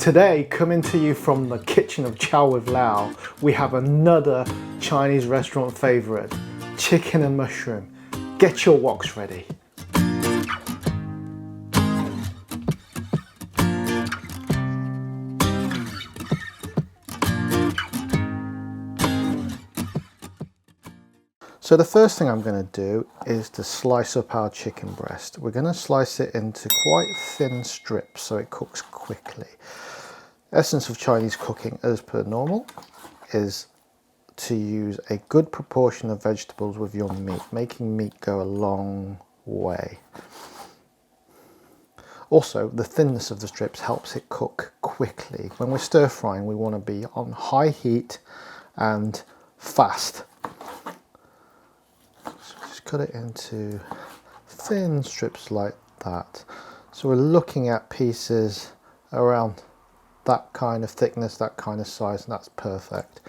Today, coming to you from the kitchen of Chow with Lao, we have another Chinese restaurant favourite, chicken and mushroom. Get your woks ready. So the first thing I'm going to do is to slice up our chicken breast. We're going to slice it into quite thin strips so it cooks quickly. Essence of Chinese cooking, as per normal, is to use a good proportion of vegetables with your meat, making meat go a long way. Also, the thinness of the strips helps it cook quickly. When we're stir frying, we want to be on high heat and fast. Cut it into thin strips like that. So we're looking at pieces around that kind of thickness, that kind of size, and that's perfect.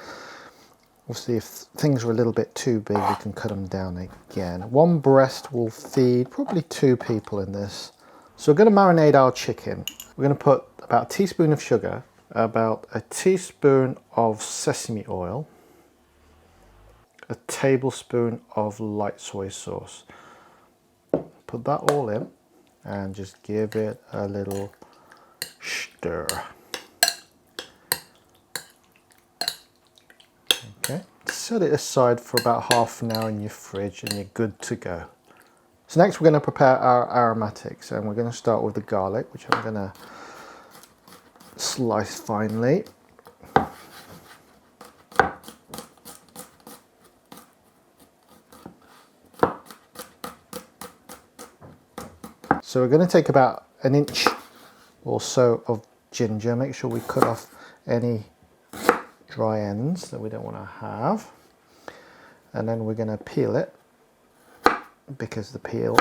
Obviously, if things are a little bit too big, we can cut them down again. One breast will feed probably 2 people in this. So we're going to marinate our chicken. We're going to put about a teaspoon of sugar, about a teaspoon of sesame oil, a tablespoon of light soy sauce. Put that all in and just give it a little stir. Okay, set it aside for about half an hour in your fridge and you're good to go. So next we're going to prepare our aromatics, and we're going to start with the garlic, which I'm going to slice finely. So we're going to take about an inch or so of ginger. Make sure we cut off any dry ends that we don't want to have. And then we're going to peel it, because the peel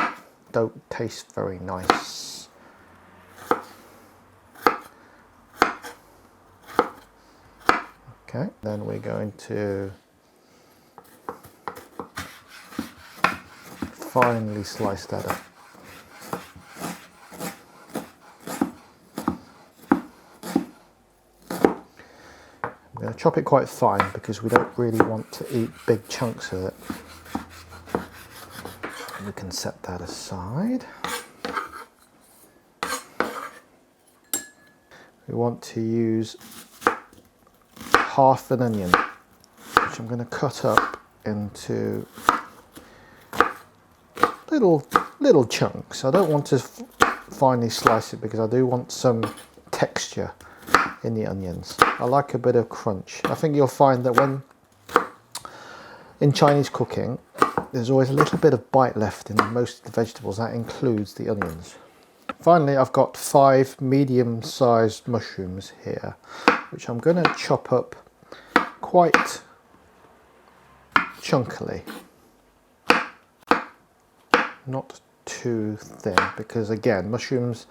don't taste very nice. Okay, then we're going to finely slice that up. I'm going to chop it quite fine because we don't really want to eat big chunks of it. We can set that aside. We want to use half an onion, which I'm going to cut up into little chunks. I don't want to finely slice it because I do want some texture in the onions. I like a bit of crunch. I think you'll find that when in Chinese cooking, there's always a little bit of bite left in most of the vegetables. That includes the onions. Finally, I've got 5 medium-sized mushrooms here, which I'm going to chop up quite chunkily. Not too thin, because again, mushrooms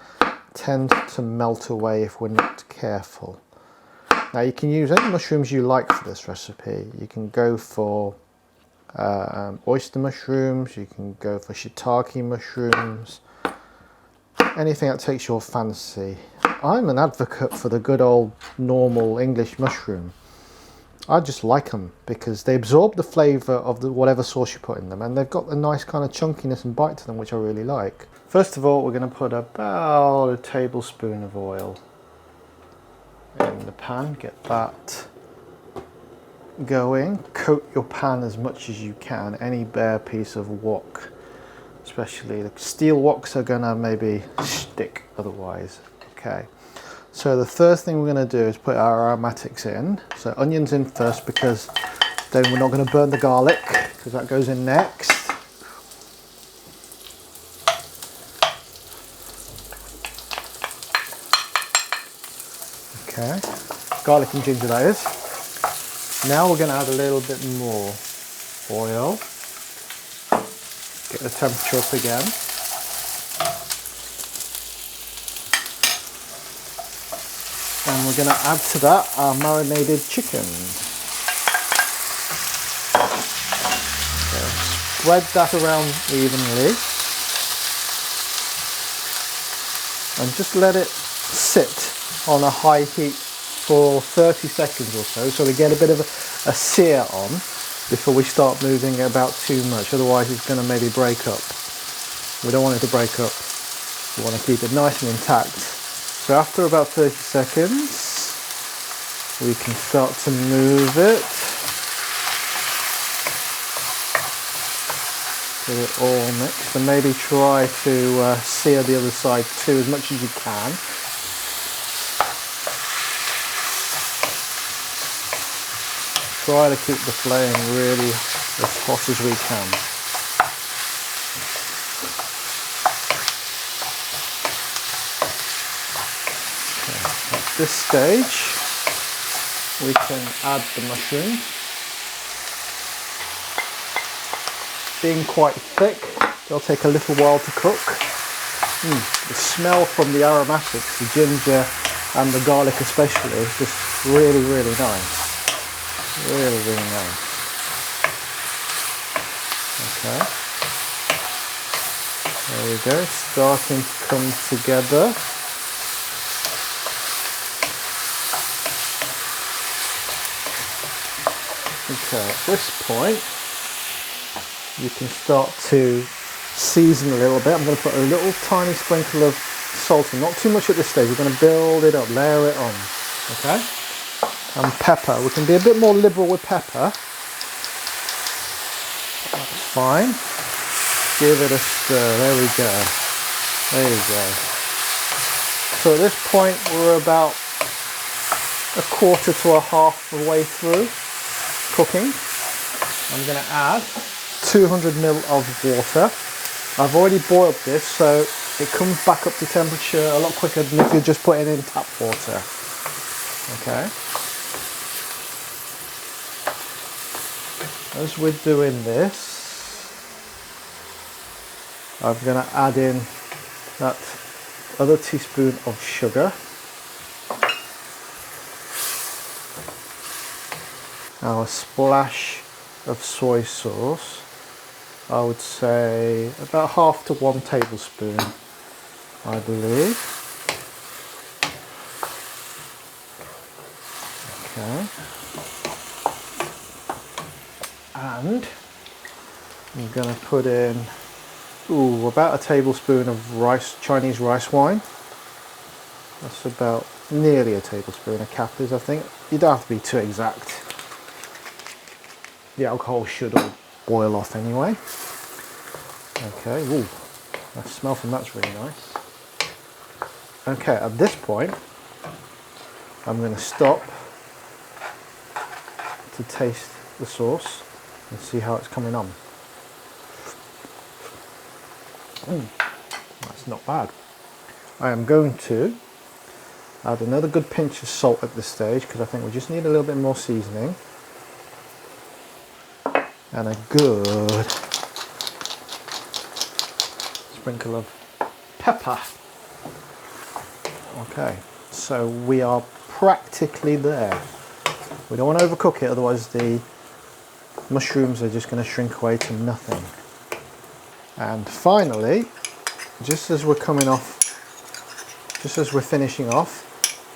tend to melt away if we're not careful. Now you can use any mushrooms you like for this recipe. You can go for oyster mushrooms, you can go for shiitake mushrooms, anything that takes your fancy. I'm an advocate for the good old normal English mushroom. I just like them because they absorb the flavour of the whatever sauce you put in them, and they've got a nice kind of chunkiness and bite to them, which I really like. First of all, we're going to put about a tablespoon of oil in the pan. Get that going. Coat your pan as much as you can. Any bare piece of wok, especially the steel woks, are going to maybe stick otherwise. Okay. So the first thing we're going to do is put our aromatics in. So onions in first, because then we're not going to burn the garlic, because that goes in next. Okay, garlic and ginger that is. Now we're going to add a little bit more oil. Get the temperature up again. And we're going to add to that our marinated chicken. So spread that around evenly. And just let it sit on a high heat for 30 seconds or so, so we get a bit of a sear on before we start moving it about too much, otherwise it's going to maybe break up. We don't want it to break up, we want to keep it nice and intact. So after about 30 seconds, we can start to move it. Get it all mixed, and maybe try to sear the other side too as much as you can. Try to keep the flame really as hot as we can. Okay. At this stage, we can add the mushrooms. Being quite thick, they'll take a little while to cook. The smell from the aromatics, the ginger and the garlic especially, is just really, really nice. Really, really nice. Okay. There we go, starting to come together. Okay, at this point, you can start to season a little bit. I'm going to put a little tiny sprinkle of salt in, not too much at this stage. We're going to build it up, layer it on. Okay? And pepper. We can be a bit more liberal with pepper. That's fine. Give it a stir. There we go. There you go. So at this point, we're about a quarter to a half the way through cooking. I'm going to add 200 ml of water. I've already boiled this, so it comes back up to temperature a lot quicker than if you're just putting in tap water. Okay. As we're doing this, I'm going to add in that other teaspoon of sugar. Now a splash of soy sauce. I would say about half to 1 tablespoon, I believe. Okay. And I'm going to put in about a tablespoon of Chinese rice wine. That's about nearly a tablespoon. A cap is, I think. You don't have to be too exact. The alcohol should all boil off anyway. Okay, ooh, that smell from that's really nice. Okay, at this point, I'm going to stop to taste the sauce and see how it's coming on. That's not bad. I am going to add another good pinch of salt at this stage because I think we just need a little bit more seasoning. And a good sprinkle of pepper. Okay, so we are practically there. We don't want to overcook it, otherwise the mushrooms are just going to shrink away to nothing. And finally, just as we're finishing off,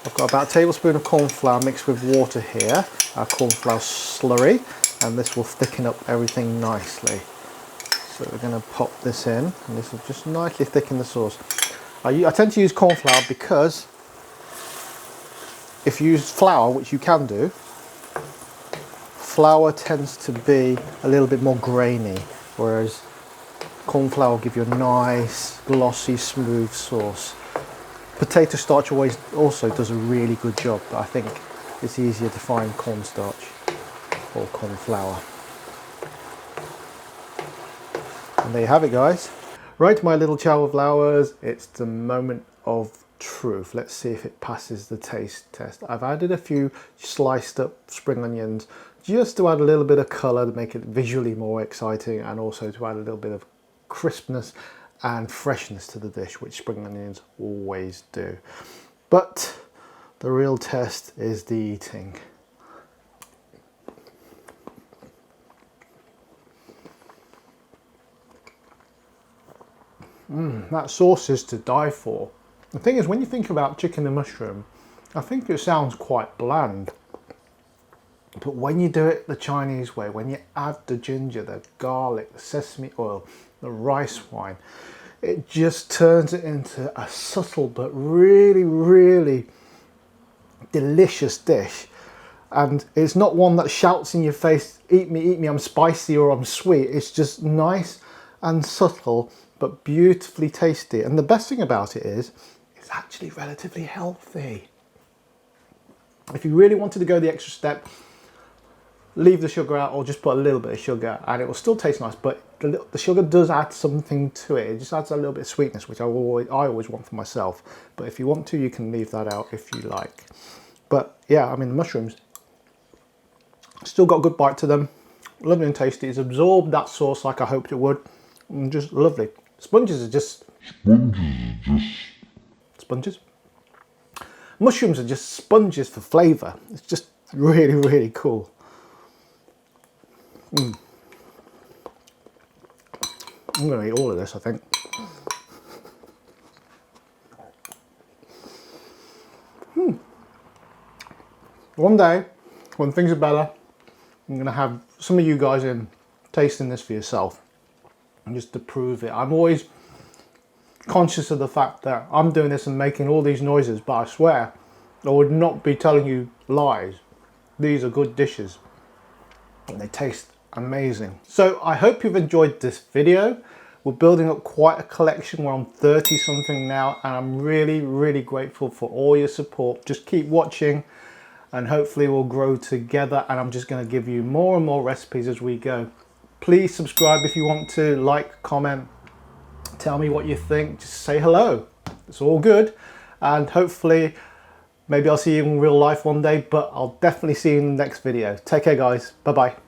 I've got about a tablespoon of corn flour mixed with water here, our corn flour slurry, and this will thicken up everything nicely. So we're going to pop this in, and this will just nicely thicken the sauce. I tend to use corn flour because if you use flour, which you can do, flour tends to be a little bit more grainy, whereas corn flour will give you a nice, glossy, smooth sauce. Potato starch also does a really good job, but I think it's easier to find cornstarch or corn flour. And there you have it, guys. Right, my little chow of flowers, it's the moment of truth. Let's see if it passes the taste test. I've added a few sliced up spring onions just to add a little bit of colour to make it visually more exciting, and also to add a little bit of crispness and freshness to the dish, which spring onions always do. But the real test is the eating. That sauce is to die for. The thing is, when you think about chicken and mushroom, I think it sounds quite bland, but when you do it the Chinese way, when you add the ginger, the garlic, the sesame oil, the rice wine, it just turns it into a subtle but really, really delicious dish. And it's not one that shouts in your face, eat me, I'm spicy or I'm sweet. It's just nice and subtle, but beautifully tasty. And the best thing about it is, it's actually relatively healthy. If you really wanted to go the extra step, leave the sugar out or just put a little bit of sugar and it will still taste nice, but the sugar does add something to it. It just adds a little bit of sweetness, which I always want for myself. But if you want to, you can leave that out if you like. But yeah, I mean, the mushrooms still got a good bite to them. Lovely and tasty. It's absorbed that sauce like I hoped it would. And just lovely. Sponges are just... Sponges? Mushrooms are just sponges for flavour. It's just really, really cool. I'm going to eat all of this, I think. One day, when things are better, I'm going to have some of you guys in tasting this for yourself. And just to prove it. I'm always conscious of the fact that I'm doing this and making all these noises, but I swear I would not be telling you lies. These are good dishes and they taste amazing. So I hope you've enjoyed this video. We're building up quite a collection. We're on 30 something now, and I'm really, really grateful for all your support. Just keep watching and hopefully we'll grow together, and I'm just going to give you more and more recipes as we go. Please subscribe if you want to, like, comment, tell me what you think, just say hello. It's all good, and hopefully maybe I'll see you in real life one day, but I'll definitely see you in the next video. Take care guys, bye bye.